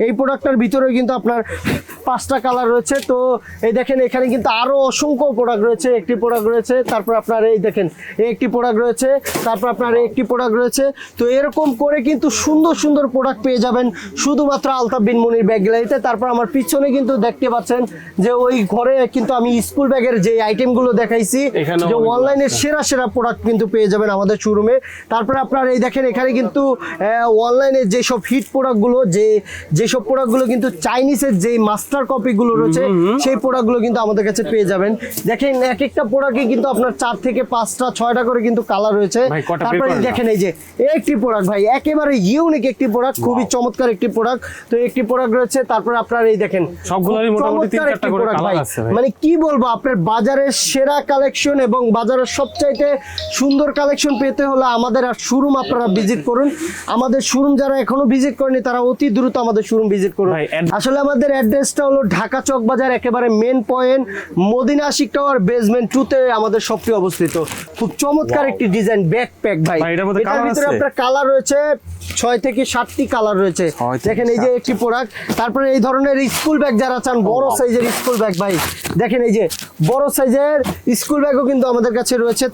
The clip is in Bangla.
এই প্রোডাক্টটার ভিতরেও কিন্তু আপনার 5টা কালার রয়েছে। তো এই দেখেন এখানে কিন্তু আরো অসংখ্য প্রোডাক্ট রয়েছে, একটি প্রোডাক্ট রয়েছে, তারপর আপনার এই দেখেন একটি প্রোডাক্ট রয়েছে, তারপর আপনার একটি প্রোডাক্ট রয়েছে। তো এরকম করে কিন্তু সুন্দর সুন্দর প্রোডাক্ট পেয়ে যাবেন শুধুমাত্র আলতাফ বিন মনির ব্যাগ গ্যালারিতে। তারপর আমার পিছনে কিন্তু দেখতে পাচ্ছেন যে ওই ঘরে কিন্তু আমি স্কুল ব্যাগের যে আইটেমগুলো দেখাইছি, যে অনলাইনের সেরা সেরা প্রোডাক্ট কিন্তু পেয়ে যাবেন আমাদের শোরুমে। তারপরে আপনার এই দেখেন এখানে কিন্তু অনলাইনে যেসব হিট প্রোডাক্টগুলো, যেসব প্রোডাক্টগুলো কিন্তু চাইনিজের যে মাস্টার কপিগুলো রয়েছে সেই প্রোডাক্টগুলো কিন্তু আমাদের কাছে পেয়ে যাবেন। দেখেন এক একটা প্রোডাক্টে কিন্তু আপনার 4 থেকে 5টা 6টা করে কিন্তু কালার রয়েছে। তারপরে দেখেন এই যে একটি প্রোডাক্ট ভাই একেবারে ইউনিক একটি প্রোডাক্ট, খুবই চমৎকার একটি প্রোডাক্ট। তো একটি প্রোডাক্ট রয়েছে, তারপর আপনার এই দেখেন সবগুলোরই মোটামুটি 3-4টা করে কালার আছে ভাই। মানে কি বলবো, আপনার বাজারের সেরা কালেকশন এবং বাজারের সবচাইতে সুন্দর কালেকশন পেতে হলে আমাদের আর শোরুম আপনারা ভিজিট করুন। আমাদের শোরুম যারা এখনো ভিজিট করেনি তারা অতি দ্রুত আমাদের শোরুম ভিজিট করুন। আসলে আমাদের অ্যাড্রেসটা হলো ঢাকা চক বাজার, একেবারে main point, Madina Ashiq tower basement 2 তে আমাদের শপটি অবস্থিত। খুব চমৎকার একটি ডিজাইন ব্যাকপ্যাক ভাই। এটার ভিতরে আপনার কালার রয়েছে 6 থেকে 7টি কালার রয়েছে। দেখেন এই যে একটি প্রোডাক্ট। তারপরে এই ধরনের স্কুল ব্যাগ যারা চান, বড় সাইজের স্কুল ব্যাগ ভাই, দেখেন এই যে বড় সাইজের স্কুল ব্যাগও কিন্তু আমাদের কাছে রয়েছে।